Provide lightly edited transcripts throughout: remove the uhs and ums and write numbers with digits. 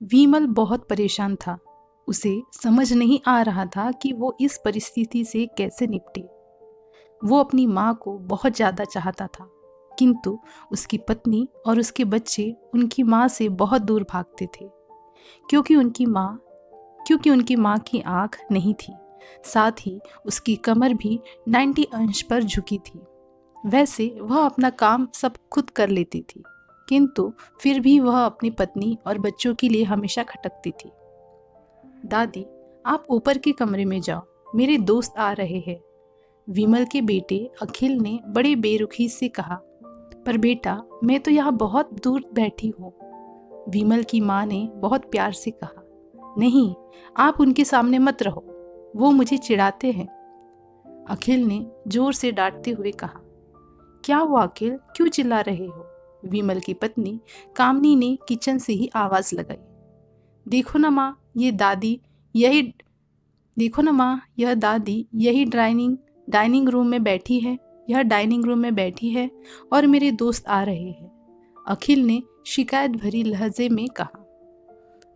विमल बहुत परेशान था। उसे समझ नहीं आ रहा था कि वो इस परिस्थिति से कैसे निपटे। वो अपनी माँ को बहुत ज़्यादा चाहता था, किंतु उसकी पत्नी और उसके बच्चे उनकी माँ से बहुत दूर भागते थे, क्योंकि क्योंकि उनकी माँ की आँख नहीं थी। साथ ही उसकी कमर भी 90 अंश पर झुकी थी। वैसे वह अपना काम सब खुद कर लेती थी, किंतु फिर भी वह अपनी पत्नी और बच्चों के लिए हमेशा खटकती थी। दादी, आप ऊपर के कमरे में जाओ, मेरे दोस्त आ रहे हैं, विमल के बेटे अखिल ने बड़े बेरुखी से कहा। पर बेटा, मैं तो यहाँ बहुत दूर बैठी हूँ, विमल की माँ ने बहुत प्यार से कहा। नहीं, आप उनके सामने मत रहो, वो मुझे चिढ़ाते हैं, अखिल ने जोर से डांटते हुए कहा। क्या हुआ अखिल, क्यों चिल्ला रहे हो? विमल की पत्नी कामनी ने किचन से ही आवाज लगाई। देखो ना माँ, यही देखो ना माँ, यह दादी यही डाइनिंग रूम में बैठी है, यह डाइनिंग रूम में बैठी है और मेरे दोस्त आ रहे हैं, अखिल ने शिकायत भरी लहजे में कहा।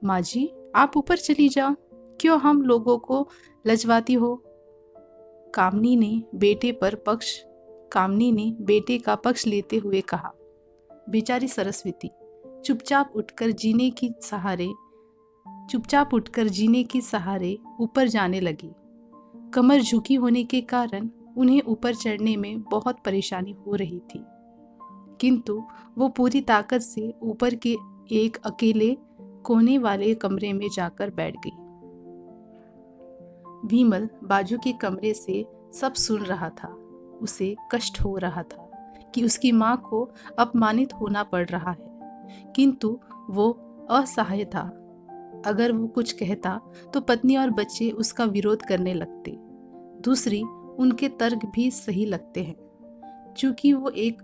माँ जी, आप ऊपर चली जाओ, क्यों हम लोगों को लजवाती हो? कामनी ने बेटे का पक्ष लेते हुए कहा। बेचारी सरस्वती चुपचाप उठकर जीने के सहारे ऊपर जाने लगी। कमर झुकी होने के कारण उन्हें ऊपर चढ़ने में बहुत परेशानी हो रही थी, किंतु वो पूरी ताकत से ऊपर के एक अकेले कोने वाले कमरे में जाकर बैठ गई। विमल बाजू के कमरे से सब सुन रहा था। उसे कष्ट हो रहा था कि उसकी माँ को अपमानित होना पड़ रहा है, किंतु वो असहाय था। अगर वो कुछ कहता तो पत्नी और बच्चे उसका विरोध करने लगते। दूसरी, उनके तर्क भी सही लगते हैं, चूंकि वो एक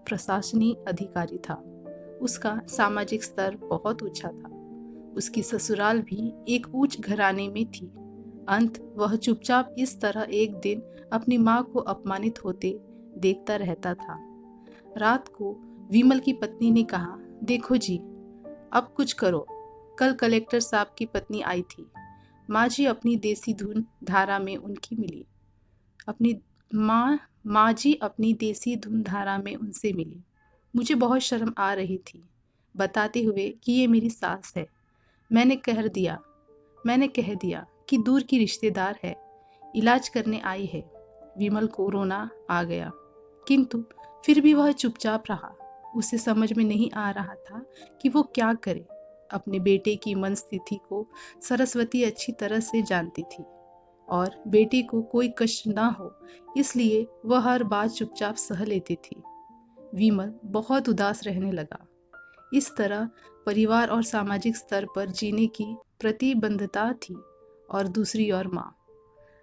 प्रशासनिक अधिकारी था। उसका सामाजिक स्तर बहुत ऊंचा था। उसकी ससुराल भी एक उच्च घराने में थी। अंत वह चुपचाप इस तरह एक दिन अपनी माँ को अपमानित होते देखता रहता था। रात को विमल की पत्नी ने कहा, देखो जी, अब कुछ करो। कल कलेक्टर साहब की पत्नी आई थी। माँ जी अपनी देसी धुन धारा में उनकी मिली अपनी माँ जी अपनी देसी धुन धारा में उनसे मिली। मुझे बहुत शर्म आ रही थी, बताते हुए कि ये मेरी सास है। मैंने कह दिया कि दूर की रिश्तेदार है, इलाज करने आई है। विमल को रोना आ गया, किंतु फिर भी वह चुपचाप रहा। उसे समझ में नहीं आ रहा था कि वो क्या करे। अपने बेटे की मन स्थिति को सरस्वती अच्छी तरह से जानती थी और बेटे को कोई कष्ट ना हो, इसलिए वह हर बात चुपचाप सह लेती थी। विमल बहुत उदास रहने लगा। इस तरह परिवार और सामाजिक स्तर पर जीने की प्रतिबद्धता थी। और दूसरी ओर माँ,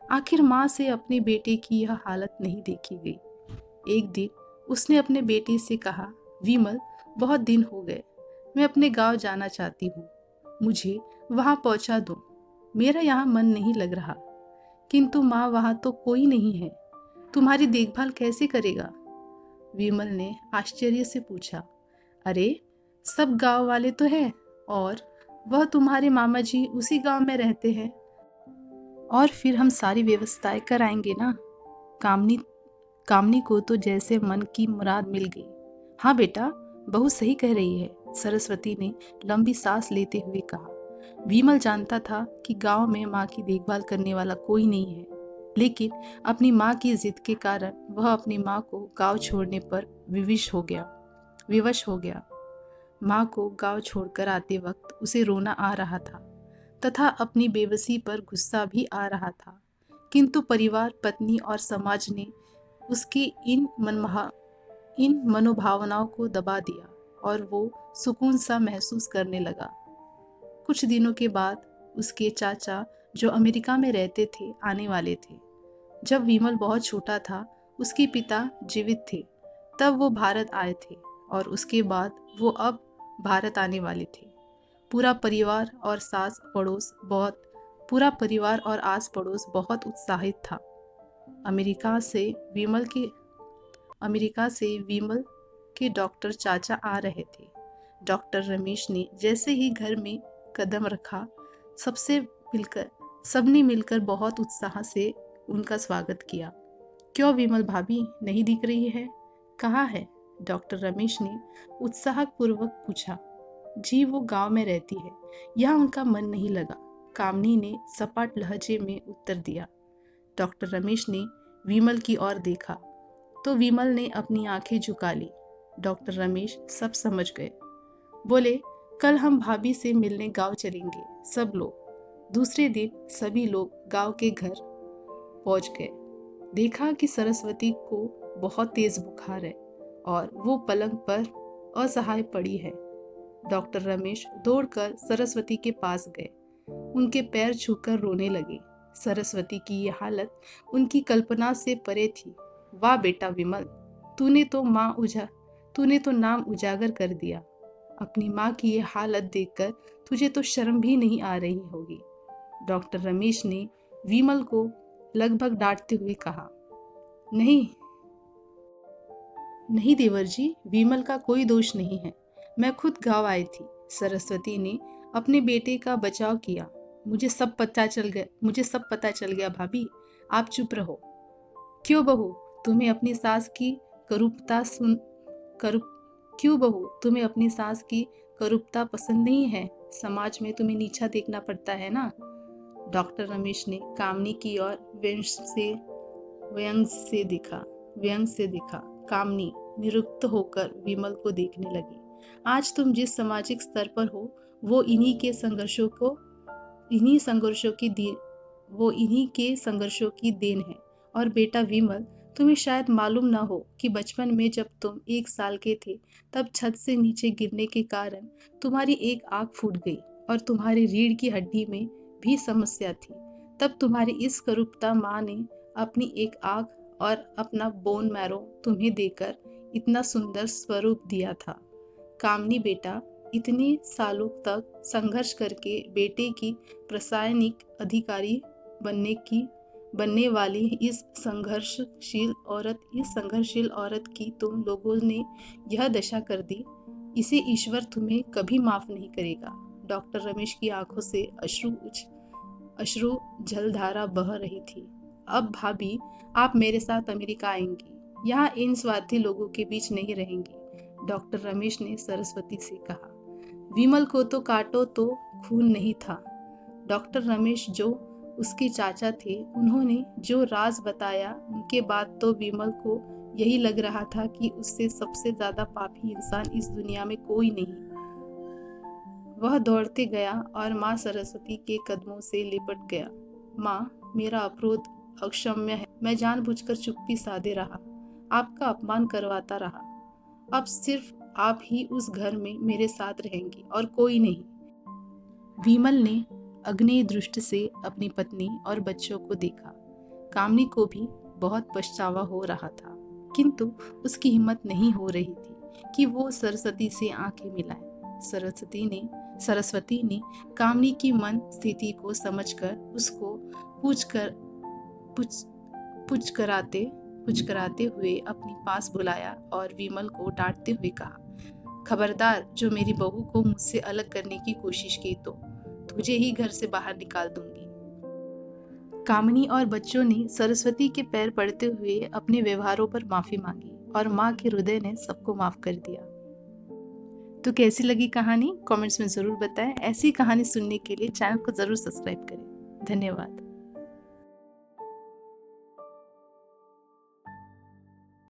आखिर माँ से अपने बेटे की यह हालत नहीं देखी गई। एक दिन उसने अपने बेटे से कहा, विमल, बहुत दिन हो गए, मैं अपने गांव जाना चाहती हूँ, मुझे वहां पहुंचा दो, मेरा यहाँ मन नहीं लग रहा। किंतु माँ, वहां तो कोई नहीं है, तुम्हारी देखभाल कैसे करेगा? विमल ने आश्चर्य से पूछा। अरे, सब गांव वाले तो हैं, और वह तुम्हारे मामा जी उसी गांव में रहते हैं, और फिर हम सारी व्यवस्थाएं कराएंगे ना। कामनी कामनी को तो जैसे मन की मुराद मिल गई। हाँ बेटा, बहू सही कह रही है, सरस्वती ने लंबी सांस लेते हुए कहा। विमल जानता था कि गांव में माँ की देखभाल करने वाला कोई नहीं है, लेकिन अपनी माँ की जिद के कारण वह अपनी माँ को गांव छोड़ने पर विवश हो गया। माँ को गांव छोड़कर आते वक्त उसे रोना आ रहा था तथा अपनी बेबसी पर गुस्सा भी आ रहा था, किंतु परिवार, पत्नी और समाज ने उसकी इन मनोभावनाओं को दबा दिया और वो सुकून सा महसूस करने लगा। कुछ दिनों के बाद उसके चाचा, जो अमेरिका में रहते थे, आने वाले थे। जब विमल बहुत छोटा था, उसके पिता जीवित थे, तब वो भारत आए थे, और उसके बाद वो अब भारत आने वाले थे। पूरा परिवार और आस पड़ोस बहुत उत्साहित था। अमेरिका से विमल के डॉक्टर चाचा आ रहे थे। डॉक्टर रमेश ने जैसे ही घर में कदम रखा, सबने मिलकर बहुत उत्साह से उनका स्वागत किया। क्यों विमल भाभी नहीं दिख रही है? कहाँ है? डॉक्टर रमेश ने उत्साहपूर्वक पूछा। जी वो गांव में रहती है, यहाँ उनका मन नहीं लगा, कामनी ने सपाट लहजे में उत्तर दिया। डॉक्टर रमेश ने विमल की ओर देखा तो विमल ने अपनी आंखें झुका ली। डॉक्टर रमेश सब समझ गए। बोले, कल हम भाभी से मिलने गांव चलेंगे सब लोग। दूसरे दिन सभी लोग गांव के घर पहुंच गए। देखा कि सरस्वती को बहुत तेज बुखार है और वो पलंग पर असहाय पड़ी है। डॉक्टर रमेश दौड़कर सरस्वती के पास गए, उनके पैर छूकर रोने लगे। सरस्वती की ये हालत उनकी कल्पना से परे थी। वाह बेटा विमल, तूने तो नाम उजागर कर दिया। अपनी माँ की ये हालत देखकर तुझे तो शर्म भी नहीं आ रही होगी। डॉक्टर रमेश ने विमल को लगभग डांटते हुए कहा। नहीं देवर जी, विमल का कोई दोष नहीं है। मैं खुद गांव आई थी। सरस्वती ने अपने बेटे का बचाव किया। मुझे सब पता चल गया भाभी, आप चुप रहो। क्यों बहू, तुम्हें अपनी सास की करूपता पसंद नहीं है? समाज में तुम्हें नीचा देखना पड़ता है ना? डॉक्टर रमेश ने कामनी की ओर व्यंग से देखा। कामनी निरुक्त होकर विमल को देखने लगी। आज तुम जिस सामाजिक स्तर पर हो वो इन्हीं के संघर्षों की देन है। और बेटा विमल, तुम्हें शायद मालूम न हो कि बचपन में जब तुम 1 साल के थे तब छत से नीचे गिरने के कारण तुम्हारी एक आंख फूट गई और तुम्हारी रीढ़ की हड्डी में भी समस्या थी। तब तुम्हारी इस करूपता माँ ने अपनी एक आंख और अपना बोन मैरो तुम्हें देकर इतना सुंदर स्वरूप दिया था। कामनी बेटा, इतने सालों तक संघर्ष करके बेटे की प्रशासनिक अधिकारी बनने वाली इस संघर्षशील औरत की तुम लोगों ने यह दशा कर दी। इसे ईश्वर तुम्हें कभी माफ नहीं करेगा। डॉक्टर रमेश की आंखों से अश्रु जलधारा बह रही थी। अब भाभी, आप मेरे साथ अमेरिका आएंगी, यहाँ इन स्वार्थी लोगों के बीच नहीं रहेंगी। डॉक्टर रमेश ने सरस्वती से कहा। विमल को तो काटो तो खून नहीं था। डॉक्टर रमेश जो उसके चाचा थे, उन्होंने जो राज बताया, उनके बाद तो विमल को यही लग रहा था कि उससे सबसे ज्यादा पापी इंसान इस दुनिया में कोई नहीं। वह दौड़ते गया और माँ सरस्वती के कदमों से लिपट गया। माँ, मेरा अपराध अक्षम्य है। मैं जानबूझकर चुप्पी साधे रहा, आपका अपमान करवाता रहा। अब सिर्फ आप ही उस घर में मेरे साथ रहेंगी और कोई नहीं। विमल ने अग्नि दृष्टि से अपनी पत्नी और बच्चों को देखा। कामनी को भी बहुत पछतावा हो रहा था, किंतु उसकी हिम्मत नहीं हो रही थी कि वो सरस्वती से आंखें मिलाए। सरस्वती ने कामनी की मन स्थिति को समझकर उसको पुचकराते हुए अपने पास बुलाया और विमल को डांटते हुए कहा, खबरदार, जो मेरी बहू को मुझसे अलग करने की कोशिश की तो तुझे ही घर से बाहर निकाल दूंगी। कामनी और बच्चों ने सरस्वती के पैर पड़ते हुए अपने व्यवहारों पर माफी मांगी और माँ के हृदय ने सबको माफ कर दिया। तो कैसी लगी कहानी? कमेंट्स में जरूर बताएं। ऐसी कहानी सुनने के लिए चैनल को जरूर सब्सक्राइब करें। धन्यवाद।